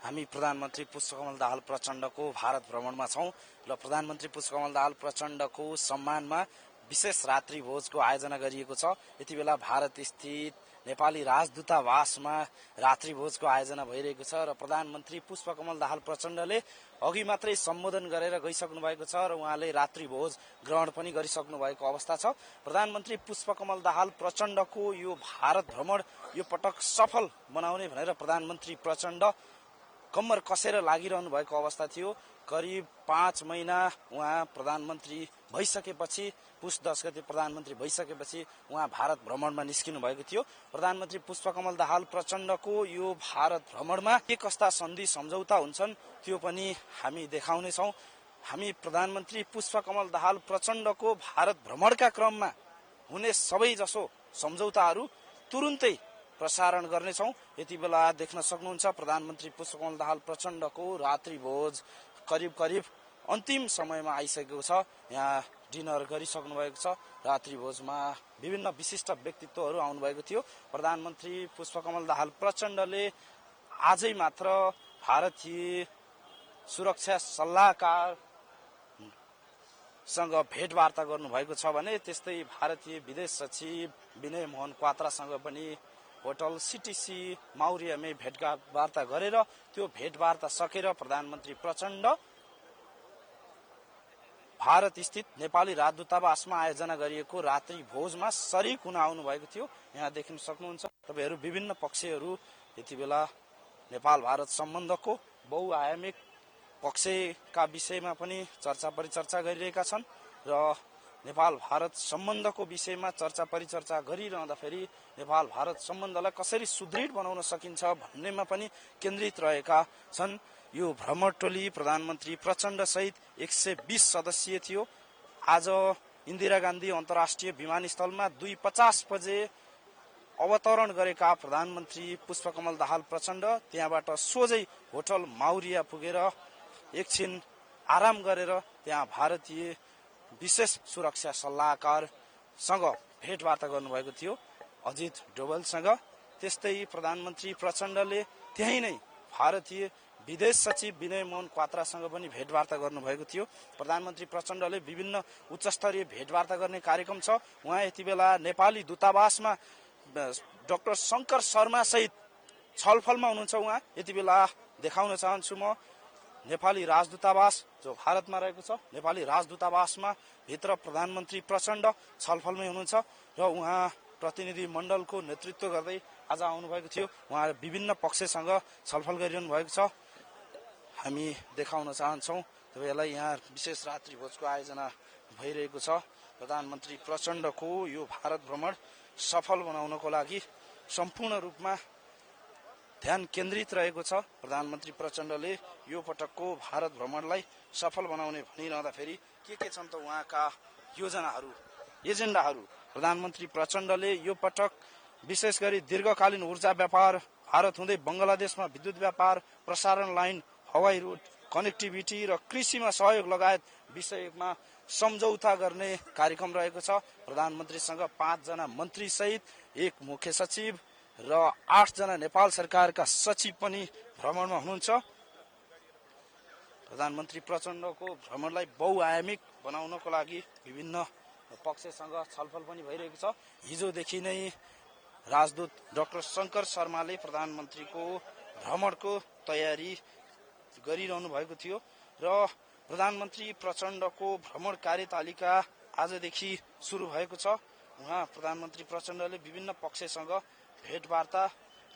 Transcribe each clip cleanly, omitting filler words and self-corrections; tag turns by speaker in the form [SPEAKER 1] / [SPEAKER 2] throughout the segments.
[SPEAKER 1] हामी प्रधानमन्त्री पुष्पकमल दाहाल प्रचण्डको भारत भ्रमणमा छौं र प्रधानमन्त्री पुष्पकमल दाहाल प्रचण्डको सम्मानमा विशेष रात्रि भोजको आयोजना गरिएको छ। यति बेला भारत स्थित नेपाली राजदूतावासमा रात्रि भोजको आयोजना भइरहेको छ र प्रधानमन्त्री पुष्पकमल दाहाल प्रचण्डले अघि मात्रै सम्बोधन गरेर गइसक्नु भएको छ र उहाँले रात्रि भोज ग्रहण पनि गरिसक्नु भएको अवस्था छ। प्रधानमन्त्री पुष्पकमल दाहाल प्रचण्डको यो भारत भ्रमण यो पटक सफल बनाउने भनेर प्रधानमन्त्री प्रचण्ड कम्मर कसेर लागिरहनु भएको अवस्था थियो। करिब 5 महिना उहाँ प्रधानमन्त्री भइसकेपछि, पुष 10 गते प्रधानमन्त्री भइसकेपछि उहाँ भारत भ्रमणमा निस्किनु भएको थियो। प्रधानमन्त्री पुष्पकमल दाहाल प्रचण्डको यो भारत भ्रमणमा के कस्ता सन्धि सम्झौता हुन्छन् त्यो पनि हामी देखाउनेछौं। हामी प्रधानमन्त्री पुष्पकमल दाहाल प्रचण्डको भारत भ्रमणका क्रममा हुने सबैजसो सम्झौताहरू तुरुन्तै प्रसारण गर्नेछौं। यति बेला देख्न सक्नुहुन्छ प्रधानमन्त्री पुष्पकमल दाहाल प्रचण्डको रात्रि भोज करिब अन्तिम समयमा आइसकेको छ। यहाँ डिनर गरिसक्नु भएको छ। रात्रि भोजमा विभिन्न विशिष्ट व्यक्तित्वहरू आउनुभएको थियो। प्रधानमन्त्री पुष्पकमल दाहाल प्रचण्डले आजै मात्र भारतीय सुरक्षा सल्लाहकार सँग भेटवार्ता गर्नुभएको छ भने त्यस्तै भारतीय विदेश सचिव विनय मोहन क्वात्रासँग पनि होटल सीटीसी माउरियामै भेटवार्ता गरेर त्यो भेटवार्ता सकेर प्रधानमन्त्री प्रचण्ड भारत स्थित नेपाली राजदूतावासमा आयोजना गरिएको रात्रि भोजमा सरिक हुन आउनु भएको थियो। यहाँ देख्न सक्नुहुन्छ तपाईहरू विभिन्न पक्षहरू यति बेला नेपाल भारत सम्बन्धको बहुआयामिक पक्षका विषयमा पनि चर्चा परिचर्चा गरिरहेका छन् र नेपाल भारत सम्बन्धको विषयमा चर्चा परिचर्चा गरिरहँदाखेरि नेपाल भारत सम्बन्धलाई कसरी सुदृढ बनाउन सकिन्छ भन्नेमा पनि केन्द्रित रहेका छन्। यो भ्रमण टोली प्रधानमन्त्री प्रचण्ड सहित 120 सदस्यीय थियो। आज इन्दिरा गान्धी अन्तर्राष्ट्रिय विमानस्थलमा 2:50 बजे अवतरण गरेका प्रधानमन्त्री पुष्पकमल दाहाल प्रचण्ड त्यहाँबाट सोझै होटल माउरिया पुगेर एकछिन आराम गरेर त्यहाँ भारतीय विशेष सुरक्षा सल्लाहकारसँग भेटवार्ता गर्नुभएको थियो अजित डोभालसँग। त्यस्तै प्रधानमन्त्री प्रचण्डले त्यही नै भारतीय विदेश सचिव विनय मोहन क्वात्रासँग पनि भेटवार्ता गर्नुभएको थियो। प्रधानमन्त्री प्रचण्डले विभिन्न उच्चस्तरीय भेटवार्ता गर्ने कार्यक्रम छ। उहाँ यति बेला नेपाली दूतावासमा डाक्टर शंकर शर्मा सहित छलफलमा हुनुहुन्छ। उहाँ यति बेला देखाउन चाहन्छु म नेपाली राजदूतावास जो भारतमा रहेको छ, नेपाली राजदूतावासमा भित्र प्रधानमन्त्री प्रचण्ड छलफलमै हुनुहुन्छ र उहाँ प्रतिनिधि मण्डलको नेतृत्व गर्दै आज आउनुभएको थियो। उहाँ विभिन्न पक्षसँग छलफल गरिरहनु भएको छ। हामी देखाउन चाहन्छौं तपाईलाई यहाँ विशेष रात्रि भोजको आयोजना भइरहेको छ। प्रधानमन्त्री प्रचण्डको यो भारत भ्रमण सफल बनाउनको लागि सम्पूर्ण रूपमा ध्यान केन्द्रित रहेको छ। प्रधानमन्त्री प्रचण्डले यो पटकको भारत भ्रमणलाई सफल बनाउने भनिरहँदाखेरि के छन् त उहाँका योजनाहरू, एजेन्डाहरू। प्रधानमन्त्री प्रचण्डले यो पटक विशेष गरी दीर्घकालीन ऊर्जा व्यापार, भारत हुँदै बंगलादेशमा विद्युत व्यापार, प्रसारण लाइन, हवाई रूट, कनेक्टिभिटी र कृषिमा सहयोग लगायत विषयमा सम्झौता गर्ने कार्यक्रम रहेको छ। प्रधानमन्त्रीसँग 5 जना मन्त्री सहित 1 मुख्य सचिव र 8 जना नेपाल सरकारका सचिव पनि भ्रमणमा हुनुहुन्छ। प्रधानमन्त्री प्रचण्डको भ्रमणलाई बहुआयामिक बनाउनको लागि विभिन्न पक्षसँग छलफल पनि भइरहेको छ। हिजोदेखि नै राजदूत डाक्टर शंकर शर्माले प्रधानमन्त्रीको भ्रमणको तयारी गरिरहनु भएको थियो र प्रधानमन्त्री प्रचण्डको भ्रमण कार्यतालिका आजदेखि सुरु भएको छ। उहाँ प्रधानमन्त्री प्रचण्डले विभिन्न पक्षसँग भेटवार्ता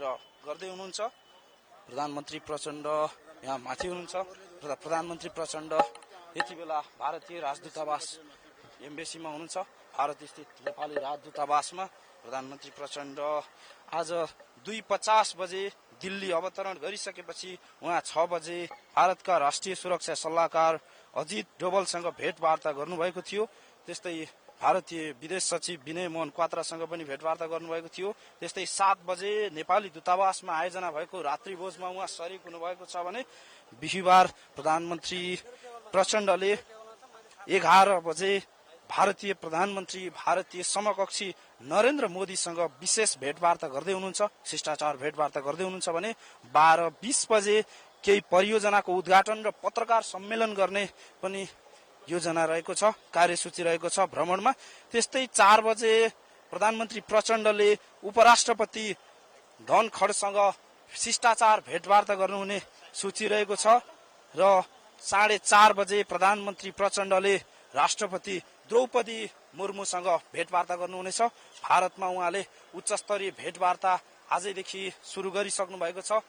[SPEAKER 1] र गर्दै हुनुहुन्छ। प्रधानमन्त्री प्रचण्ड यहाँ माथि हुनुहुन्छ। प्रधानमन्त्री प्रचण्ड यति बेला भारतीय राजदूतावास एम्बेसीमा हुनुहुन्छ। भारत स्थित नेपाली राजदूतावासमा प्रधानमन्त्री प्रचण्ड आज 2:50 बजे दिल्ली अवतरण गरिसकेपछि उहाँ 6 बजे भारतका राष्ट्रिय सुरक्षा सल्लाहकार अजित डोभालसँग भेटवार्ता गर्नुभएको थियो। त्यस्तै भारतीय विदेश सचिव विनय मोहन क्वात्रासँग पनि भेटवार्ता गर्नुभएको थियो। त्यस्तै 7 बजे नेपाली दूतावासमा आयोजना भएको रात्रि भोजमा उहाँ सरिक हुनुभएको छ भने बिहीबार प्रधानमन्त्री प्रचण्डले 11 बजे भारतीय प्रधानमन्त्री, भारतीय समकक्षी नरेन्द्र मोदीसँग विशेष भेटवार्ता गर्दै हुनुहुन्छ, शिष्टाचार भेटवार्ता गर्दै हुनुहुन्छ भने 12:20 बजे केही परियोजनाको उद्घाटन र पत्रकार सम्मेलन गर्ने पनि योजना रहेको छ, कार्यसूची रहेको छ भ्रमणमा। त्यस्तै 4 बजे प्रधानमन्त्री प्रचण्डले उपराष्ट्रपति धनखडसँग शिष्टाचार भेटवार्ता गर्नुहुने सूची रहेको छ र 4:30 बजे प्रधानमन्त्री प्रचण्डले राष्ट्रपति द्रौपदी मुर्मुसँग भेटवार्ता गर्नुहुनेछ। भारतमा उहाँले उच्चस्तरीय भेटवार्ता आजैदेखि सुरु गरिसक्नु भएको छ।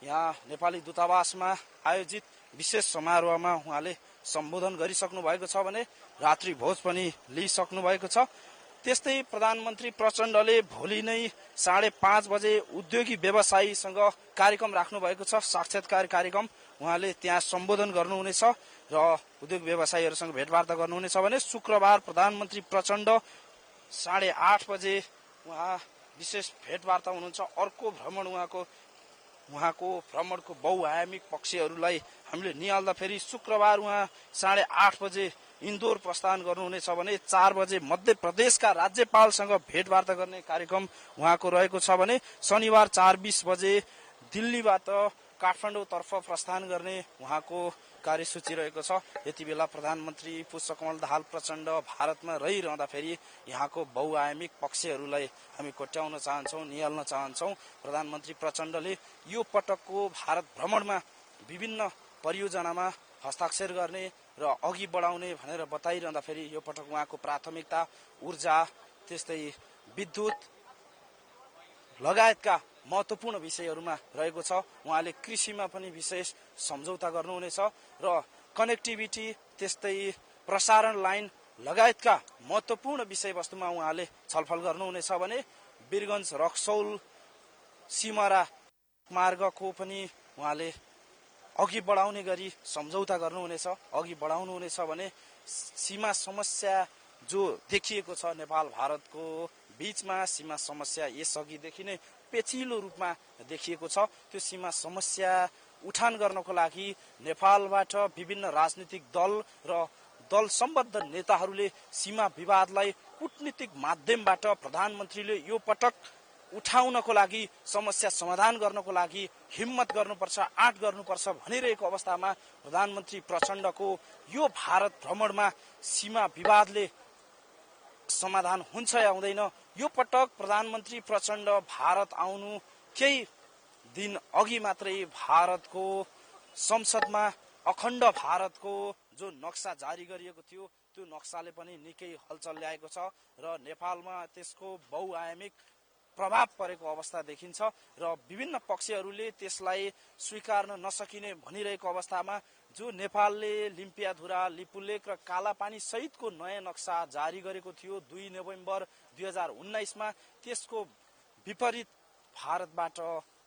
[SPEAKER 1] यहाँ नेपाली दूतावासमा आयोजित विशेष समारोहमा उहाँले सम्बोधन गरिसक्नु भएको छ भने रात्रि भोज पनि लिइसक्नु भएको छ। त्यस्तै प्रधानमन्त्री प्रचण्डले भोलि नै 5:30 बजे उद्योगी व्यवसायीसँग कार्यक्रम राख्नु भएको छ, साक्षात्कार कार्यक्रम। उहाँले त्यहाँ सम्बोधन गर्नुहुनेछ र उद्योग व्यवसायीहरूसँग भेटवार्ता गर्नुहुनेछ भने शुक्रबार प्रधानमन्त्री प्रचण्ड 8:30 बजे उहाँ विशेष भेटवार्ता हुनुहुन्छ। अर्को भ्रमण उहाँको भ्रमणको बहुआयामिक पक्षहरूलाई हामीले निहाल्दाखेरि शुक्रबार उहाँ 8:30 बजे इन्दोर प्रस्थान गर्नुहुनेछ भने 4 बजे मध्य प्रदेशका राज्यपालसँग भेटवार्ता गर्ने कार्यक्रम उहाँको रहेको छ भने शनिबार 4:20 बजे दिल्लीबाट काठमाडौँतर्फ प्रस्थान गर्ने उहाँको कार्यसूची रहेको छ। यति बेला प्रधानमन्त्री पुष्पकमल दाहाल प्रचण्ड भारतमा रहिरहँदाखेरि यहाँको बहुआयामिक पक्षहरूलाई हामी कोट्याउन चाहन्छौँ, निहाल्न चाहन्छौँ। प्रधानमन्त्री प्रचण्डले यो पटकको भारत भ्रमणमा विभिन्न परियोजनामा हस्ताक्षर गर्ने र अघि बढाउने भनेर बताइरहँदाखेरि यो पटक उहाँको प्राथमिकता ऊर्जा, त्यस्तै विद्युत लगायतका महत्त्वपूर्ण विषयहरूमा रहेको छ। उहाँले कृषिमा पनि विशेष सम्झौता गर्नुहुनेछ र कनेक्टिभिटी, त्यस्तै प्रसारण लाइन लगायतका महत्त्वपूर्ण विषयवस्तुमा उहाँले छलफल गर्नुहुनेछ भने वीरगञ्ज रक्सौल सिमरा मार्गको पनि उहाँले अघि बढाउने गरी सम्झौता गर्नुहुनेछ, अघि बढाउनुहुनेछ भने सीमा समस्या जो देखिएको छ नेपाल भारतको बीचमा, सीमा समस्या यसअघिदेखि नै पेचिलो रूपमा देखिएको छ। त्यो सीमा समस्या उठान गर्नको लागि नेपालबाट विभिन्न राजनीतिक दल र दल सम्बद्ध नेताहरूले सीमा विवादलाई कूटनीतिक माध्यमबाट प्रधानमन्त्रीले यो पटक उठाउनको लागि, समस्या समाधान गर्नको लागि हिम्मत गर्नुपर्छ, आँट गर्नुपर्छ भनिरहेको अवस्थामा प्रधानमन्त्री प्रचण्डको यो भारत भ्रमणमा सीमा विवादले समाधान हुन्छ या हुँदैन। यो पटक प्रधानमन्त्री प्रचण्ड भारत आउनु केही दिन अघि मात्रै भारतको संसदमा अखण्ड भारतको जो नक्सा जारी गरिएको थियो त्यो नक्साले पनि निकै हलचल ल्याएको छ र नेपालमा त्यसको बहुआयामिक प्रभाव परेको अवस्था देखिन्छ र विभिन्न पक्षहरूले त्यसलाई स्वीकार्न नसकिने भनिरहेको अवस्थामा जो नेपालले लिम्पियाधुरा, लिपुलेक र कालापानी सहितको नयाँ नक्सा जारी गरेको थियो 2 नोभेम्बर 2019मा, त्यसको विपरीत भारतबाट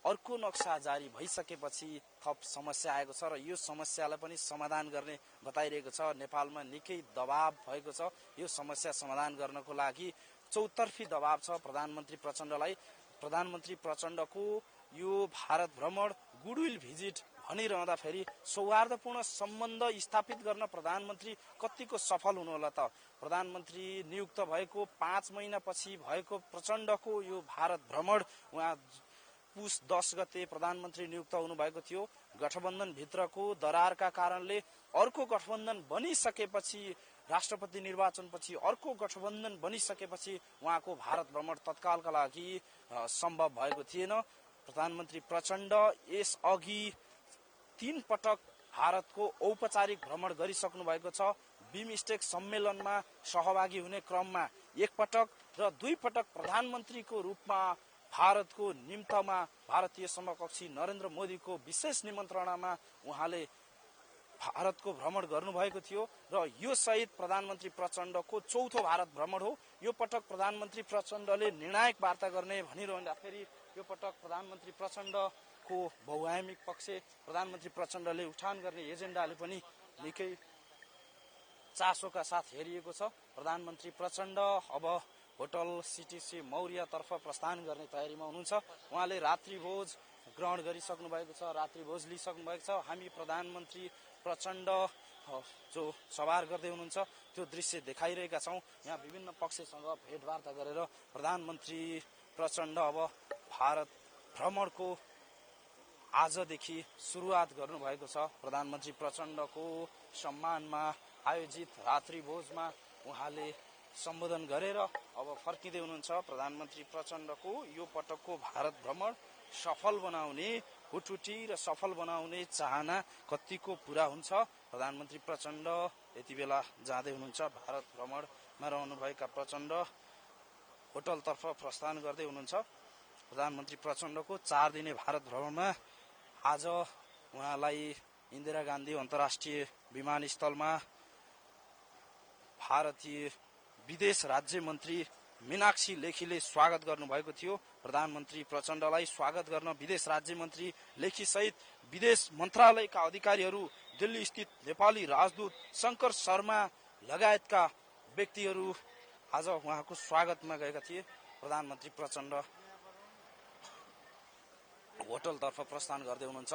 [SPEAKER 1] अर्को नक्सा जारी भइसकेपछि थप समस्या आएको छ र यो समस्यालाई पनि समाधान गर्ने बताइरहेको छ। नेपालमा निकै दबाव भएको छ। यो समस्या समाधान गर्नको लागि चौतर्फी दबाव छ प्रधानमन्त्री प्रचण्डलाई। प्रधानमन्त्री प्रचण्डको यो भारत भ्रमण गुडविल भिजिट भनिरहँदाखेरि सौहार्दपूर्ण सम्बन्ध स्थापित गर्न प्रधानमन्त्री कतिको सफल हुनुहोला त। प्रधानमन्त्री नियुक्त भएको 5 महिनापछि भएको प्रचण्डको यो भारत भ्रमण, उहाँ पुस 10 गते प्रधानमन्त्री नियुक्त हुनुभएको थियो। गठबन्धन भित्रको दरारका कारणले अर्को गठबन्धन बनिसकेपछि, राष्ट्रपति निर्वाचनपछि अर्को गठबन्धन बनिसकेपछि उहाँको भारत भ्रमण तत्कालका लागि सम्भव भएको थिएन। प्रधानमन्त्री प्रचण्ड यसअघि 3 पटक भारतको औपचारिक भ्रमण गरिसक्नु भएको छ। बिमस्टेक सम्मेलनमा सहभागी हुने क्रममा 1 पटक र 2 पटक प्रधानमन्त्रीको रूपमा भारतको निम्तमा भारतीय समकक्षी नरेन्द्र मोदीको विशेष निमन्त्रणामा उहाँले भारतको भ्रमण गर्नुभएको थियो र यो सहित प्रधानमन्त्री प्रचण्डको चौथो भारत भ्रमण हो। यो पटक प्रधानमन्त्री प्रचण्डले निर्णायक वार्ता गर्ने भनिरहँदाखेरि यो पटक प्रधानमन्त्री प्रचण्डको बहुआयामिक पक्ष, प्रधानमन्त्री प्रचण्डले उठान गर्ने एजेन्डाले पनि निकै चासोका साथ हेरिएको छ। प्रधानमन्त्री प्रचण्ड अब होटल सिटिसी मौर्यतर्फ प्रस्थान गर्ने तयारीमा हुनुहुन्छ। उहाँले रात्रिभोज ग्रहण गरिसक्नु भएको छ, रात्रिभोज लिइसक्नु भएको छ। हामी प्रधानमन्त्री प्रचण्ड जो सवार गर्दै हुनुहुन्छ त्यो दृश्य देखाइरहेका छौँ। यहाँ विभिन्न पक्षसँग भेटवार्ता गरेर प्रधानमन्त्री प्रचण्ड अब भारत भ्रमणको आजदेखि सुरुवात गर्नुभएको छ। प्रधानमन्त्री प्रचण्डको सम्मानमा आयोजित रात्रि भोजमा उहाँले सम्बोधन गरेर अब फर्किँदै हुनुहुन्छ। प्रधानमन्त्री प्रचण्डको यो पटकको भारत भ्रमण सफल बनाउने हुटहुटी र सफल बनाउने चाहना कतिको पूरा हुन्छ। प्रधानमन्त्री प्रचण्ड यति बेला जाँदै हुनुहुन्छ। भारत भ्रमणमा रहनुभएका प्रचण्ड होटलतर्फ प्रस्थान गर्दै हुनुहुन्छ। प्रधानमन्त्री प्रचण्डको 4 दिने भारत भ्रमणमा आज उहाँलाई इन्दिरा गान्धी अन्तर्राष्ट्रिय विमानस्थलमा भारतीय विदेश राज्य मन्त्री मीनाक्षी लेखीले स्वागत गर्नुभएको थियो। प्रधानमन्त्री प्रचण्डलाई स्वागत गर्न विदेश राज्य मन्त्री लेखी सहित विदेश मन्त्रालयका अधिकारीहरू, दिल्ली स्थित नेपाली राजदूत शंकर शर्मा लगायतका व्यक्तिहरू आज उहाँको स्वागतमा गएका थिए। प्रधानमन्त्री प्रचण्ड होटलतर्फ प्रस्थान गर्दै हुनुहुन्छ।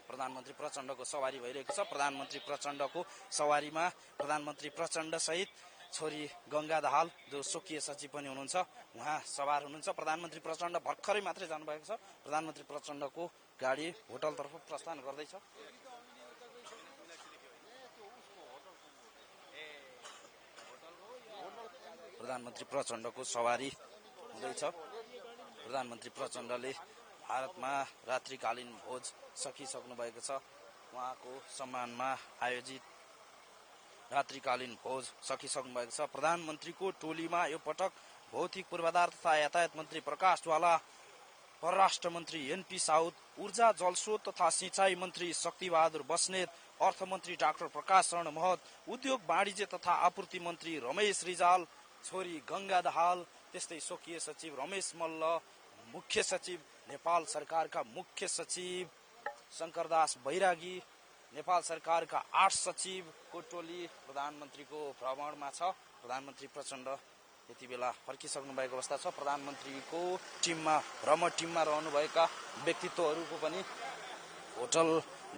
[SPEAKER 1] प्रधानमन्त्री प्रचण्डको सवारी भइरहेको छ। प्रधानमन्त्री प्रचण्डको सवारीमा प्रधानमन्त्री प्रचण्ड सहित छोरी गंगा दाहाल जो स्वकीय सचिव पनि हुनुहुन्छ उहाँ सवार हुनुहुन्छ। प्रधानमन्त्री प्रचण्ड भर्खरै मात्रै जानुभएको छ। प्रधानमन्त्री प्रचण्डको गाडी होटलतर्फ प्रस्थान गर्दैछ। प्रधानमन्त्री प्रचण्डको सवारी हुँदैछ। प्रधानमन्त्री प्रचण्डले भारतमा रात्रिकालीन भोज सकिसक्नु भएको छ। उहाँको सम्मानमा आयोजित रात्रिकालीन भोज सकिसक्नु भएको छ। प्रधानमन्त्रीको टोलीमा यो पटक भौतिक पूर्वाधार तथा यातायात मन्त्री प्रकाश ज्वाला, परराष्ट्र मन्त्री एनपी साउद, ऊर्जा जलस्रोत तथा सिंचाई मन्त्री शक्तिबहादुर बस्नेत, अर्थमन्त्री डाक्टर प्रकाश शरण महत, उद्योग वाणिज्य तथा आपूर्ति मन्त्री रमेश रिजाल, छोरी गंगा दाहाल, त्यस्तै स्वकीय सचिव रमेश मल्ल, मुख्य सचिव नेपाल सरकारका मुख्य सचिव शंकरदास बैरागी, नेपाल सरकारका 8 सचिवको टोली प्रधानमन्त्रीको भ्रमणमा छ। प्रधानमन्त्री प्रचण्ड यति बेला फर्किसक्नु भएको अवस्था छ। प्रधानमन्त्रीको टिममा भ्रमण टिममा रहनुभएका व्यक्तित्वहरूको पनि होटल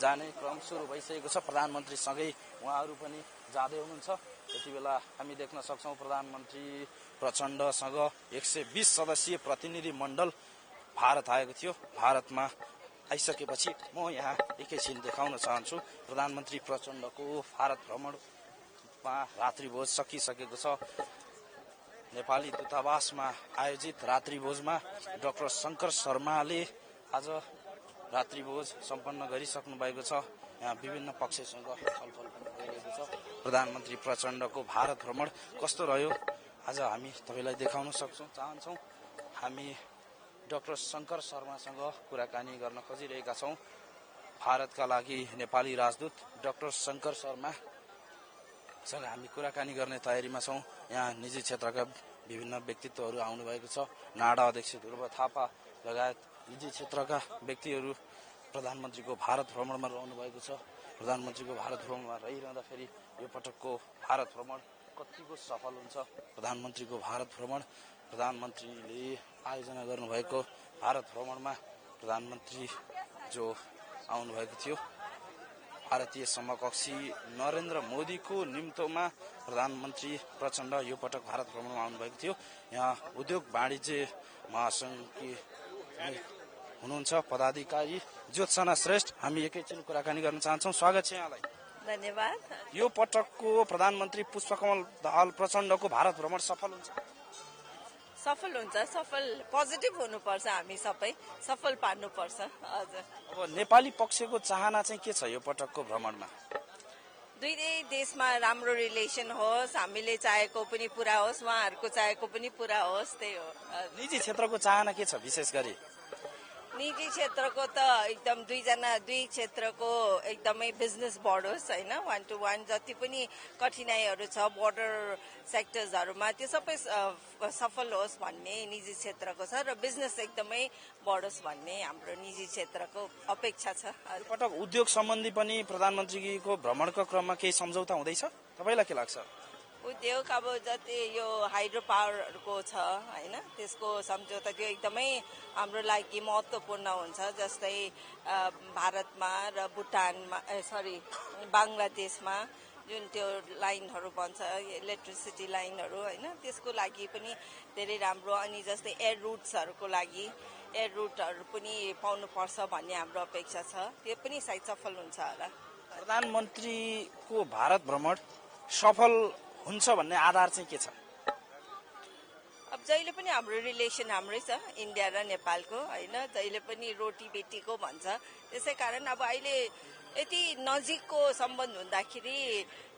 [SPEAKER 1] जाने क्रम सुरु भइसकेको छ। प्रधानमन्त्रीसँगै उहाँहरू पनि जाँदै हुनुहुन्छ। यति बेला हामी देख्न सक्छौं प्रधानमन्त्री प्रचण्डसँग 120 सदस्यीय प्रतिनिधि मण्डल भारत आएको थियो। भारतमा आइसकेपछि म यहाँ एकैछिन देखाउन चाहन्छु। प्रधानमन्त्री प्रचण्डको भारत भ्रमणमा रात्रिभोज सकिसकेको छ। नेपाली दूतावासमा आयोजित रात्रिभोजमा डाक्टर शंकर शर्माले आज रात्रिभोज सम्पन्न गरिसक्नु भएको छ। यहाँ विभिन्न पक्षसँग छलफल गरिएको छ। प्रधानमन्त्री प्रचण्डको भारत भ्रमण कस्तो रह्यो आज हामी तपाईलाई देखाउन चाहन्छौं। हामी डाक्टर शंकर शर्मासँग कुराकानी गर्न खोजिरहेका छौं। भारतका लागि नेपाली राजदूत डाक्टर शंकर शर्मासँग हामी कुराकानी गर्ने तयारीमा छौं। यहाँ निजी क्षेत्रका विभिन्न व्यक्तित्वहरू आउनु भएको छ। नाडा अध्यक्ष ध्रुव थापा लगायत निजी क्षेत्रका व्यक्तिहरू प्रधानमन्त्रीको भारत भ्रमणमा रहनु भएको छ। प्रधानमन्त्रीको भारत भ्रमणमा रहिरहँदाखेरि यो पटकको भारत भ्रमण कतिको सफल हुन्छ। प्रधानमन्त्रीको भारत भ्रमण, प्रधानमन्त्रीले आयोजना गर्नुभएको भारत भ्रमणमा प्रधानमन्त्री जो आउनुभएको थियो भारतीय समकक्षी नरेन्द्र मोदीको निम्तोमा प्रधानमन्त्री प्रचण्ड यो पटक भारत भ्रमणमा आउनुभएको थियो। यहाँ उद्योग वाणिज्य महासंघकी हुनुहुन्छ पदाधिकारी ज्योत्सना श्रेष्ठ। हामी एकैछिन कुराकानी गर्न चाहन्छौं। स्वागत छ यहाँलाई।
[SPEAKER 2] धन्यवाद।
[SPEAKER 1] यो पटकको प्रधानमन्त्री पुष्पकमल दाहाल प्रचण्डको भारत भ्रमण सफल हुन्छ?
[SPEAKER 2] सफल हुन्छ। सफल पोजिटिभ हुनुपर्छ। हामी सबै सफल पार्नुपर्छ। हजुर।
[SPEAKER 1] अब नेपाली पक्षको चाहना चाहिँ के छ यो पटकको भ्रमणमा?
[SPEAKER 2] दुई देशमा राम्रो रिलेसन होस्, हामीले चाहेको पनि पूरा होस्, उहाँहरूको चाहेको पनि पूरा होस्, त्यही हो।
[SPEAKER 1] निजी क्षेत्रको चाहना के छ विशेष गरी?
[SPEAKER 2] निजी क्षेत्रको त एकदम दुई क्षेत्रको एकदमै बिजनेस बढोस् होइन। 1 to 1 जति पनि कठिनाइहरू छ बोर्डर सेक्टर्सहरूमा त्यो सबै सफल होस् भन्ने निजी क्षेत्रको छ र बिजनेस एकदमै बढोस् भन्ने हाम्रो निजी क्षेत्रको अपेक्षा छ।
[SPEAKER 1] पटक उद्योग सम्बन्धी पनि प्रधानमन्त्रीको भ्रमणको क्रममा केही सम्झौता हुँदैछ? तपाईलाई के लाग्छ?
[SPEAKER 2] उद्योग अब जति यो हाइड्रो पावरको छ होइन, त्यसको सम्झौता त्यो एकदमै हाम्रो लागि महत्त्वपूर्ण हुन्छ। जस्तै भारतमा र भुटानमा बङ्गलादेशमा जुन त्यो लाइनहरू बन्छ इलेक्ट्रिसिटी लाइनहरू होइन, त्यसको लागि पनि धेरै राम्रो। अनि जस्तै एयर रुट्सहरूको लागि एयर रुटहरू पनि पाउनुपर्छ भन्ने हाम्रो अपेक्षा छ। त्यो पनि सायद सफल हुन्छ होला।
[SPEAKER 1] प्रधानमन्त्रीको भारत भ्रमण सफल हुन्छ भन्ने आधार चाहिँ के छ?
[SPEAKER 2] अब जहिले पनि हाम्रो रिलेसन हाम्रै छ इन्डिया र नेपालको होइन, जहिले पनि रोटी बेटीको भन्छ। त्यसै कारण अब अहिले यति नजिकको सम्बन्ध हुँदाखेरि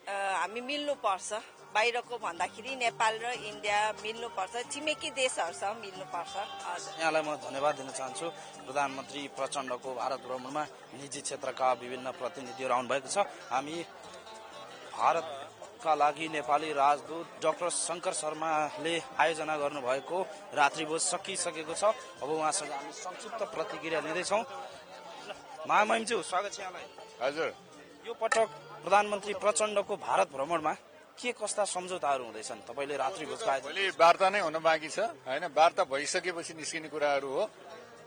[SPEAKER 2] हामी मिल्नुपर्छ। बाहिरको भन्दाखेरि नेपाल र इन्डिया मिल्नुपर्छ, छिमेकी देशहरूसँग मिल्नुपर्छ। हजुर,
[SPEAKER 1] यहाँलाई म धन्यवाद दिन चाहन्छु। प्रधानमन्त्री प्रचण्डको भारत भ्रमणमा निजी क्षेत्रका विभिन्न प्रतिनिधिहरू आउनुभएको छ। हामी भारतका लागि नेपाली राजदूत डाक्टर शङ्कर शर्माले आयोजना गर्नुभएको रात्रिभोज सकिसकेको छ। अब उहाँसँग हामी संक्षिप्त प्रतिक्रिया लिँदैछौँ। महामहिमज्यू, स्वागत छ यहाँलाई।
[SPEAKER 3] हजुर,
[SPEAKER 1] यो पटक प्रधानमन्त्री प्रचण्डको भारत भ्रमणमा के कस्ता सम्झौताहरू हुँदैछन्? तपाईँले रात्रिभोजको आयोजना
[SPEAKER 3] भोलि वार्ता नै हुन बाँकी छ होइन। वार्ता भइसकेपछि निस्किने कुराहरू हो।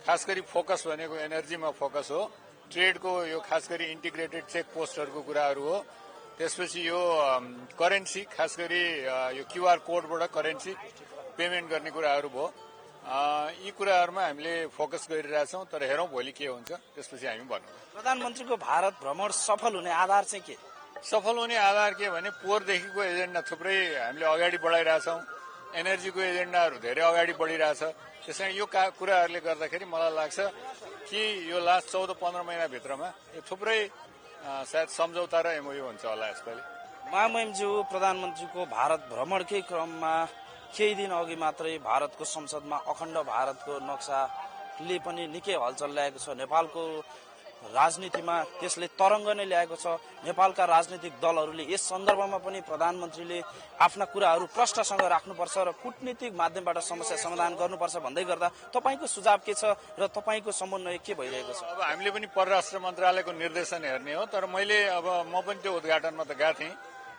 [SPEAKER 3] खास गरी फोकस भनेको एनर्जीमा फोकस हो। ट्रेडको यो खास गरी इन्टिग्रेटेड चेक पोस्टहरूको कुराहरू हो। त्यसपछि यो करेन्सी, खास गरी यो क्युआर कोडबाट करेन्सी पेमेन्ट गर्ने कुराहरू भयो। यी कुराहरूमा हामीले फोकस गरिरहेछौँ, तर हेरौँ भोलि के हुन्छ, त्यसपछि हामी भनौँ।
[SPEAKER 1] प्रधानमन्त्रीको भारत भ्रमण सफल हुने आधार चाहिँ के?
[SPEAKER 3] सफल हुने आधार के भने पोहोरदेखिको एजेन्डा थुप्रै हामीले अगाडि बढाइरहेछौँ। एनर्जीको एजेन्डाहरू धेरै अगाडि बढिरहेछ। त्यसैले यो कुराहरूले गर्दाखेरि मलाई लाग्छ कि यो लास्ट 14-15 महिनाभित्रमा यो थुप्रै सायद सम्झौता र एमओयू हुन्छ होला यसपालि।
[SPEAKER 1] महामहिमज्यू, प्रधानमन्त्रीको भारत भ्रमणकै क्रममा केही दिन अघि मात्रै भारतको संसदमा अखण्ड भारतको नक्साले पनि निकै हलचल ल्याएको छ। नेपालको राजनीतिमा त्यसले तरङ्ग नै ल्याएको छ। नेपालका राजनीतिक दलहरूले यस सन्दर्भमा पनि प्रधानमन्त्रीले आफ्ना कुराहरू प्रष्टसँग राख्नुपर्छ र कूटनीतिक माध्यमबाट समस्या समाधान गर्नुपर्छ भन्दै गर्दा तपाईँको सुझाव के छ र तपाईँको समन्वय के भइरहेको छ?
[SPEAKER 3] अब हामीले पनि परराष्ट्र मन्त्रालयको निर्देशन हेर्ने हो, तर मैले म पनि त्यो उद्घाटनमा त गएको थिएँ,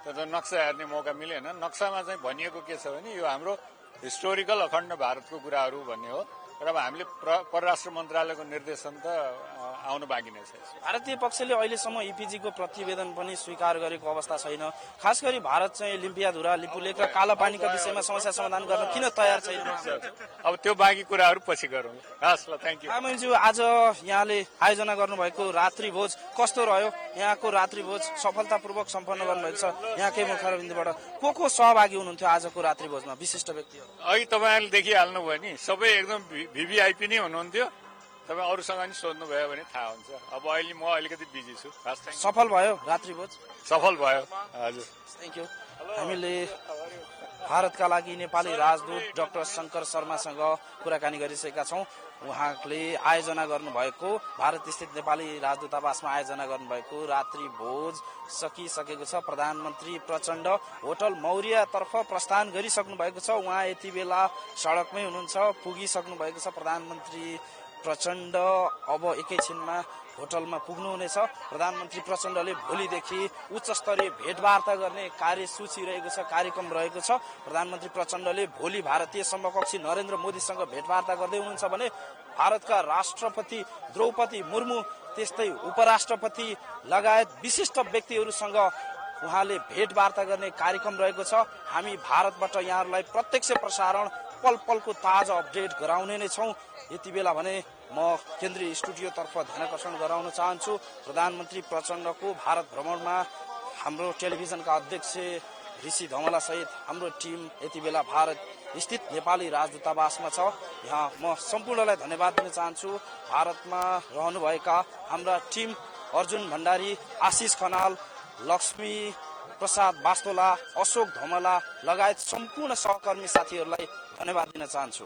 [SPEAKER 3] तर नक्सा हेर्ने मौका मिलेन। नक्सामा चाहिँ भनिएको के छ भने यो हाम्रो हिस्टोरिकल अखण्ड भारतको कुराहरू भन्ने हो, र अब हामीले परराष्ट्र मन्त्रालयको निर्देशन त आउनु बाँकी नै छ।
[SPEAKER 1] भारतीय पक्षले अहिलेसम्म इपिजीको प्रतिवेदन पनि स्वीकार गरेको अवस्था छैन। खास गरी भारत चाहिँ लिम्पियाधुरा, लिपुलेक र कालापानीका विषयमा समस्या समाधान गर्न किन तयार छैन?
[SPEAKER 3] अब त्यो बाँकी कुराहरू पछि गरौँ। हस् ल, थ्याङ्क यू।
[SPEAKER 1] महामहिमज्यू, आज यहाँले आयोजना गर्नुभएको रात्रिभोज कस्तो रह्यो? यहाँको रात्रिभोज सफलतापूर्वक सम्पन्न गर्नुभएको छ। यहाँकै मुखारबिन्दबाट को सहभागी हुनुहुन्थ्यो आजको रात्रिभोजमा? विशिष्ट व्यक्तिहरू
[SPEAKER 3] अघि तपाईँहरूले देखिहाल्नुभयो नि, सबै एकदम भिभिआइपी नै हुनुहुन्थ्यो। तपाईँ अरूसँग नि सोध्नुभयो भने थाहा हुन्छ। अब अहिले म अलिकति बिजी छु।
[SPEAKER 1] सफल भयो रात्रिभोज?
[SPEAKER 3] सफल भयो, हजुर,
[SPEAKER 1] थ्याङ्क यू। हामीले भारतका लागि नेपाली राजदूत डाक्टर शङ्कर शर्मासँग कुराकानी गरिसकेका छौँ। उहाँले आयोजना गर्नुभएको भारत स्थित नेपाली राजदूतावासमा आयोजना गर्नुभएको रात्रिभोज सकिसकेको छ। प्रधानमन्त्री प्रचण्ड होटल मौर्यतर्फ प्रस्थान गरिसक्नु भएको छ। उहाँ यति बेला सडकमै हुनुहुन्छ, पुगिसक्नु भएको छ। प्रधानमन्त्री प्रचण्ड अब एकैछिनमा होटलमा पुग्नुहुनेछ। प्रधानमन्त्री प्रचण्डले भोलिदेखि उच्च स्तरीय भेटवार्ता गर्ने कार्यसूची रहेको छ, कार्यक्रम रहेको छ। प्रधानमन्त्री प्रचण्डले भोलि भारतीय समकक्षी नरेन्द्र मोदीसँग भेटवार्ता गर्दै हुनुहुन्छ भने भारतका राष्ट्रपति द्रौपदी मुर्मू, त्यस्तै उपराष्ट्रपति लगायत विशिष्ट व्यक्तिहरूसँग उहाँले भेटवार्ता गर्ने कार्यक्रम रहेको छ। हामी भारतबाट यहाँहरूलाई प्रत्यक्ष प्रसारण पल पलको ताजा अपडेट गराउने नै छौँ। यति बेला भने म केन्द्रीय स्टुडियोतर्फ ध्यानाकर्षण गराउन चाहन्छु। प्रधानमन्त्री प्रचण्डको भारत भ्रमणमा हाम्रो टेलिभिजनका अध्यक्ष ऋषि धमला सहित हाम्रो टिम यति बेला भारत स्थित नेपाली राजदूतावासमा छ। यहाँ म सम्पूर्णलाई धन्यवाद दिन चाहन्छु। भारतमा रहनुभएका हाम्रा टिम अर्जुन भण्डारी, आशिष खनाल, लक्ष्मी प्रसाद वास्तोला, अशोक धमला लगायत सम्पूर्ण सहकर्मी साथीहरूलाई धन्यवाद दिन चाहन्छु।